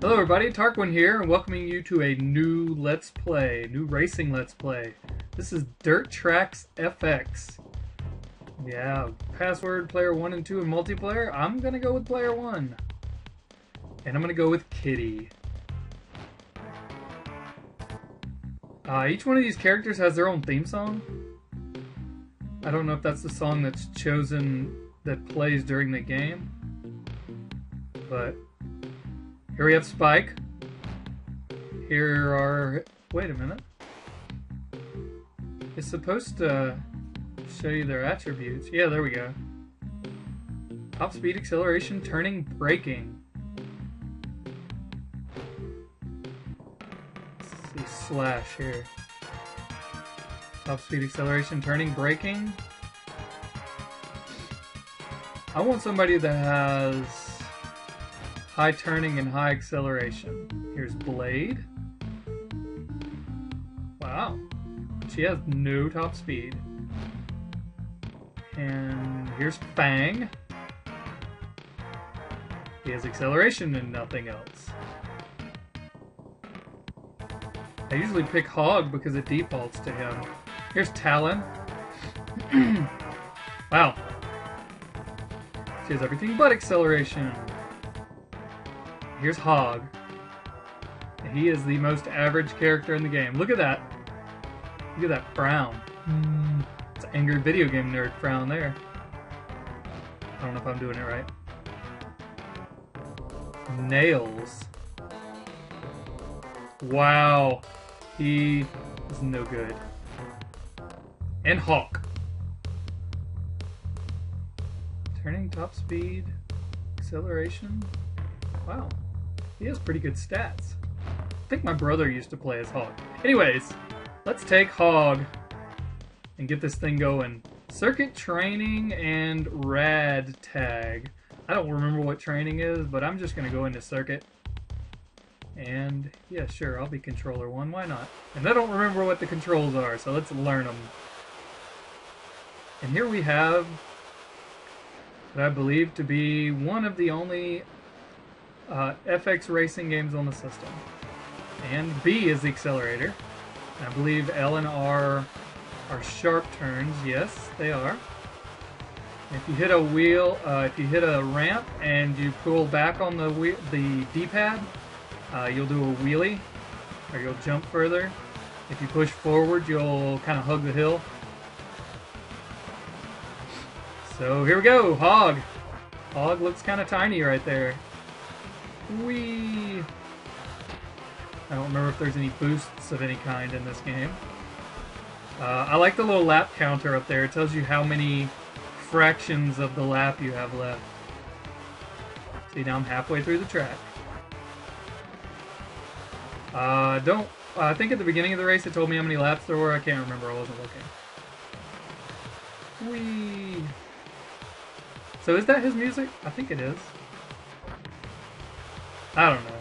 Hello everybody, Tarquin here, and welcoming you to a new Let's Play, new racing Let's Play. This is Dirt Trax FX. Yeah, password player 1 and 2 in multiplayer. I'm gonna go with player 1. And I'm gonna go with Kitty. Each one of these characters has their own theme song. I don't know if that's the song that's chosen that plays during the game. But here we have Spike. Here are... wait a minute. It's supposed to show you their attributes. Yeah, there we go. Top speed, acceleration, turning, braking. Let's see slash here. Top speed, acceleration, turning, braking. I want somebody that has high turning and high acceleration. Here's Blade. Wow. She has no top speed. And here's Fang. He has acceleration and nothing else. I usually pick Hog because it defaults to him. Here's Talon. Wow. She has everything but acceleration. Here's Hog. He is the most average character in the game. Look at that. Look at that frown. It's an angry video game nerd frown there. I don't know if I'm doing it right. Nails. Wow. He is no good. And Hawk. Turning, top speed, acceleration. Wow. He has pretty good stats. I think my brother used to play as Hog. Anyways, let's take Hog and get this thing going. Circuit training and rad tag. I don't remember what training is, but I'm just going to go into circuit. And yeah, sure, I'll be controller 1. Why not? And I don't remember what the controls are, so let's learn them. And here we have what I believe to be one of the only FX racing games on the system. And B is the accelerator. I believe L and R are sharp turns. Yes, they are. If you hit a wheel, if you hit a ramp and you pull back on the D-pad, you'll do a wheelie, or you'll jump further. If you push forward, you'll kind of hug the hill. So here we go, Hog. Hog looks kind of tiny right there. Whee! I don't remember if there's any boosts of any kind in this game. I like the little lap counter up there. It tells you how many fractions of the lap you have left. See, now I'm halfway through the track. I think at the beginning of the race it told me how many laps there were. I can't remember. I wasn't looking. Whee! So is that his music? I think it is. I don't know.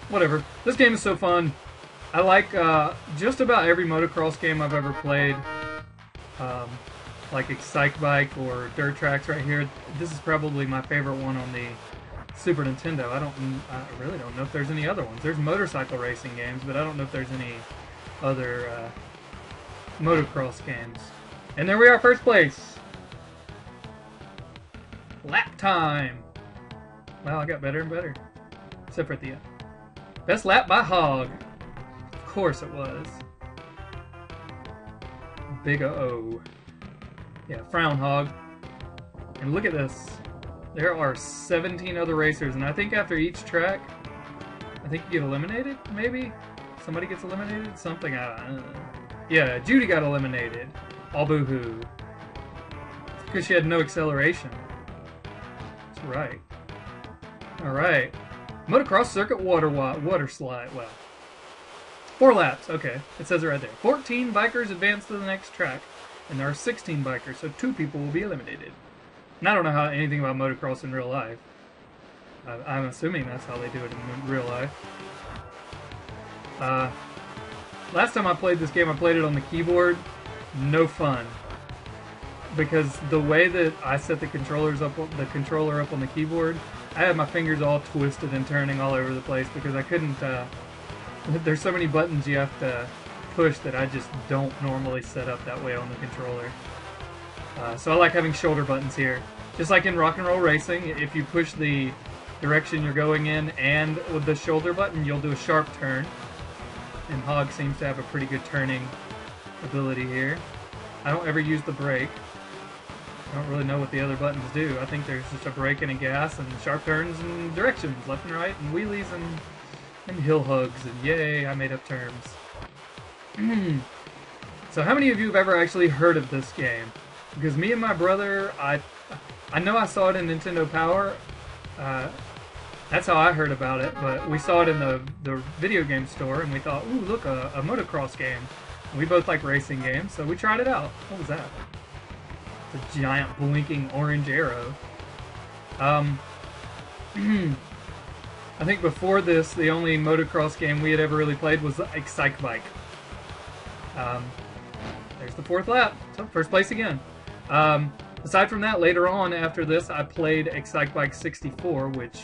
Whatever. This game is so fun. I like just about every motocross game I've ever played. Like Excite Bike or Dirt Trax right here. This is probably my favorite one on the Super Nintendo. I really don't know if there's any other ones. There's motorcycle racing games, but I don't know if there's any other motocross games. And there we are, first place. Lap time. Wow, I got better and better. Except for at the end. Best lap by Hog. Of course it was. Big O. Yeah, frown Hog. And look at this. There are 17 other racers, and I think after each track, I think you get eliminated, maybe? Somebody gets eliminated? Something, I don't know. Yeah, Judy got eliminated. All boo-hoo. Because she had no acceleration. That's right. Alright. Motocross circuit water slide. Well, 4 laps. Okay, it says it right there. 14 bikers advance to the next track, and there are 16 bikers, so 2 people will be eliminated. And I don't know anything about motocross in real life. I'm assuming that's how they do it in real life. Last time I played this game, I played it on the keyboard. No fun. because the way that I set the controller up on the keyboard, I had my fingers all twisted and turning all over the place because I couldn't, there's so many buttons you have to push that I just don't normally set up that way on the controller. So I like having shoulder buttons here. Just like in Rock and Roll Racing, if you push the direction you're going in and with the shoulder button, you'll do a sharp turn. And Hog seems to have a pretty good turning ability here. I don't ever use the brake. I don't really know what the other buttons do. I think there's just a brake and a gas and sharp turns and directions, left and right, and wheelies and hill hugs, and yay, I made up terms. So how many of you have ever actually heard of this game? Because me and my brother, I know I saw it in Nintendo Power. That's how I heard about it, but we saw it in the video game store, and we thought, ooh, look, a motocross game. And we both like racing games, so we tried it out. What was that? It's a giant blinking orange arrow. I think before this, the only motocross game we had ever really played was Excite Bike. There's the 4th lap, so first place again. Aside from that, later on after this, I played Excite Bike 64, which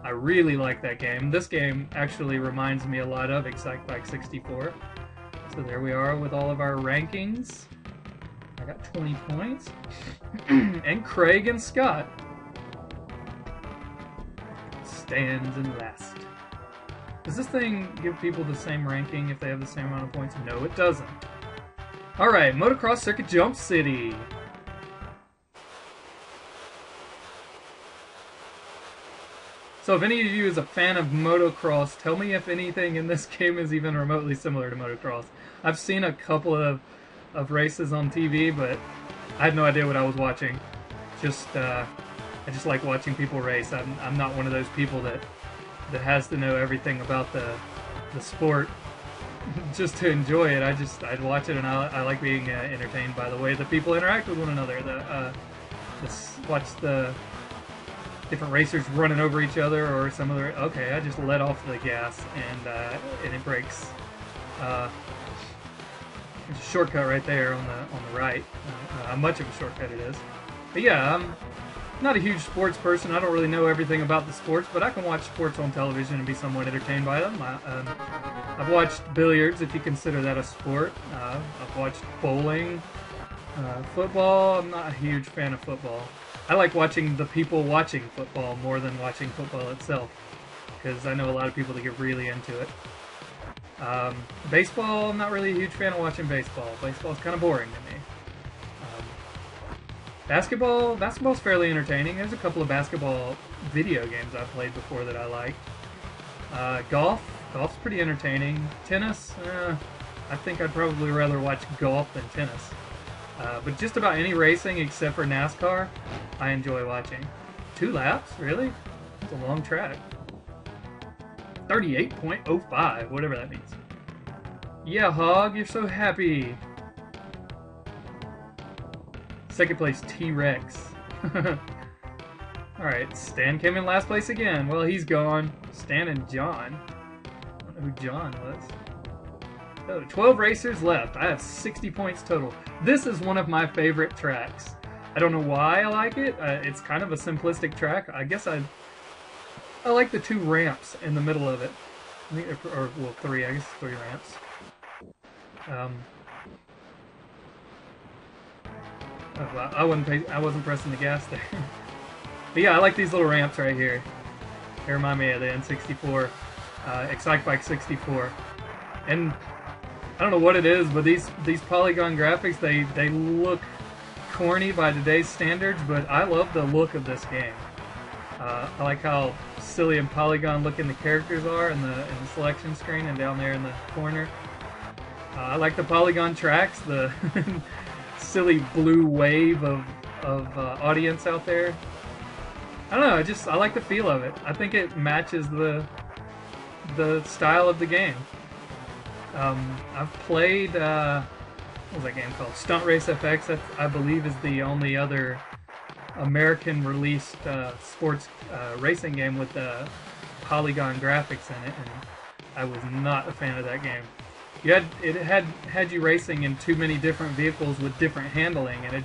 I really like that game. This game actually reminds me a lot of Excite Bike 64. So there we are with all of our rankings. I got 20 points. And Craig and Scott stands in last. Does this thing give people the same ranking if they have the same amount of points? No, it doesn't. Alright, Motocross Circuit Jump City. So if any of you is a fan of motocross, tell me if anything in this game is even remotely similar to motocross. I've seen a couple of races on TV, but I had no idea what I was watching. I just like watching people race. I'm not one of those people that has to know everything about the sport just to enjoy it. I'd watch it, and I like being entertained by the way that people interact with one another. Watch the different racers running over each other, or some other. Okay, I just let off the gas and it breaks. There's a shortcut right there on the right. How much of a shortcut it is. But yeah, I'm not a huge sports person. I don't really know everything about the sports, but I can watch sports on television and be somewhat entertained by them. I've watched billiards, if you consider that a sport. I've watched bowling, football. I'm not a huge fan of football. I like watching the people watching football more than watching football itself, because I know a lot of people that get really into it. Baseball, I'm not really a huge fan of watching baseball. Baseball's kind of boring to me. Basketball's fairly entertaining. There's a couple of basketball video games I've played before that I like. Golf's pretty entertaining. Tennis, I think I'd probably rather watch golf than tennis. But just about any racing except for NASCAR, I enjoy watching. 2 laps? Really? It's a long track. 38.05, whatever that means. Yeah, Hog, you're so happy. Second place, T-Rex. Alright, Stan came in last place again. Well, he's gone. Stan and John. I don't know who John was. Oh, 12 racers left. I have 60 points total. This is one of my favorite tracks. I don't know why I like it. It's kind of a simplistic track. I guess I like the 2 ramps in the middle of it. I think, or well, 3. I guess 3 ramps. I wasn't pressing the gas there. But yeah, I like these little ramps right here. They remind me of the N64, Excite Bike 64. And I don't know what it is, but these polygon graphics, they look corny by today's standards, but I love the look of this game. I like how silly and polygon looking the characters are in the selection screen and down there in the corner. I like the polygon tracks, the silly blue wave of audience out there. I don't know, I like the feel of it. I think it matches the style of the game. I've played, what was that game called? Stunt Race FX, that I believe is the only other American released sports racing game with polygon graphics in it, and I was not a fan of that game. It had you racing in too many different vehicles with different handling, and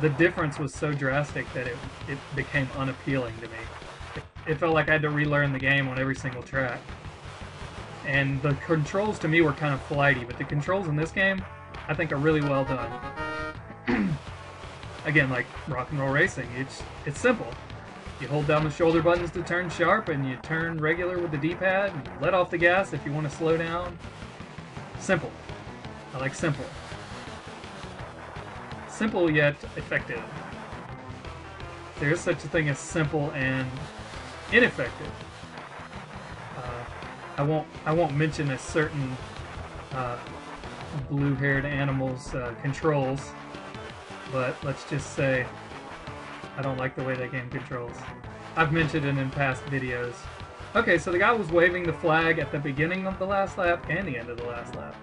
the difference was so drastic that it became unappealing to me. it felt like I had to relearn the game on every single track. And the controls to me were kind of flighty, but the controls in this game, I think, are really well done. Again, like rock and roll racing, it's simple. You hold down the shoulder buttons to turn sharp, and you turn regular with the D-pad, and you let off the gas if you want to slow down. Simple. I like simple. Simple yet effective. There is such a thing as simple and ineffective. I won't mention a certain blue-haired animal's controls, but let's just say I don't like the way that game controls. I've mentioned it in past videos. Okay, so the guy was waving the flag at the beginning of the last lap and the end of the last lap.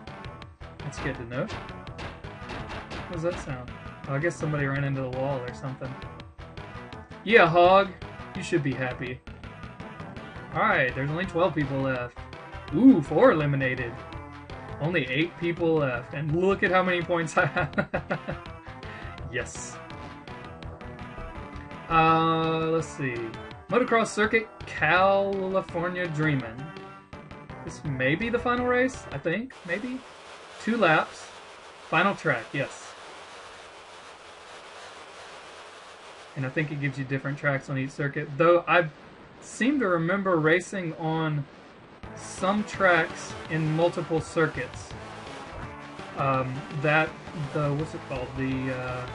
That's good to know. What does that sound? Oh, I guess somebody ran into the wall or something. Yeah, Hog, you should be happy. Alright, there's only 12 people left. Ooh, 4 eliminated. Only 8 people left. And look at how many points I have. Yes. Let's see. Motocross Circuit, California Dreamin'. This may be the final race, I think. Maybe. 2 laps. Final track, yes. And I think it gives you different tracks on each circuit. Though I seem to remember racing on some tracks in multiple circuits. What's it called? The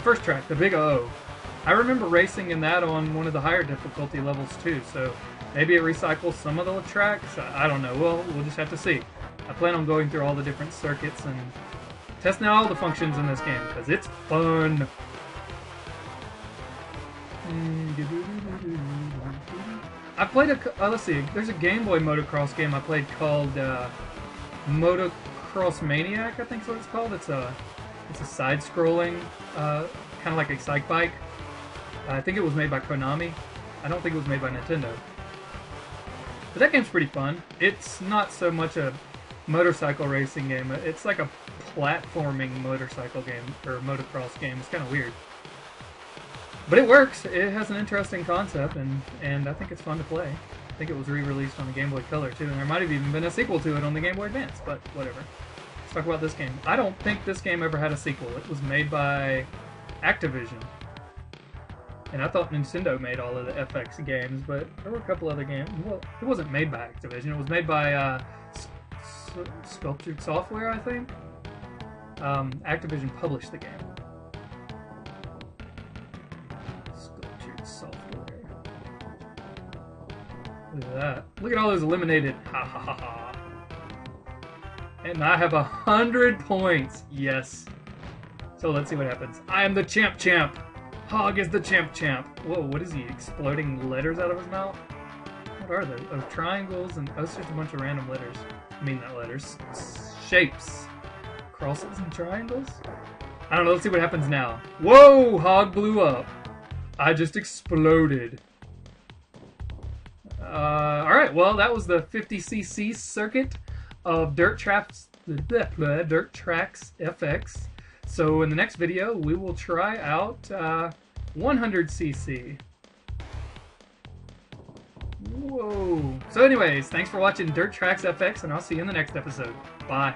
first track, the Big O. I remember racing in that on one of the higher difficulty levels too, so maybe it recycles some of the tracks. I don't know. We'll just have to see. I plan on going through all the different circuits and testing out all the functions in this game, because it's fun. I played let's see, there's a Game Boy motocross game I played called Motocross Maniac, I think is what it's called. It's a side-scrolling, kind of like a psych bike. I think it was made by Konami. I don't think it was made by Nintendo. But that game's pretty fun. It's not so much a motorcycle racing game. It's like a platforming motorcycle game, or motocross game. It's kind of weird. But it works. It has an interesting concept, and I think it's fun to play. I think it was re-released on the Game Boy Color, too, and there might have even been a sequel to it on the Game Boy Advance, but whatever. Let's talk about this game. I don't think this game ever had a sequel. It was made by Activision. And I thought Nintendo made all of the FX games, but there were a couple other games. Well, it wasn't made by Activision. It was made by Sculptured Software, I think. Activision published the game. Sculptured Software. Look at that. Look at all those eliminated. Ha ha ha ha. And I have 100 points. Yes. So let's see what happens. I am the champ. Hog is the champ. Whoa, what is he? Exploding letters out of his mouth? What are those? Oh, triangles and... oh, it's just a bunch of random letters. I mean, not letters. Shapes. Crosses and triangles? I don't know. Let's see what happens now. Whoa! Hog blew up. I just exploded. Alright, well, that was the 50cc circuit of Dirt Trax FX. So in the next video, we will try out 100cc. Whoa. So anyways, thanks for watching Dirt Trax FX, and I'll see you in the next episode. Bye.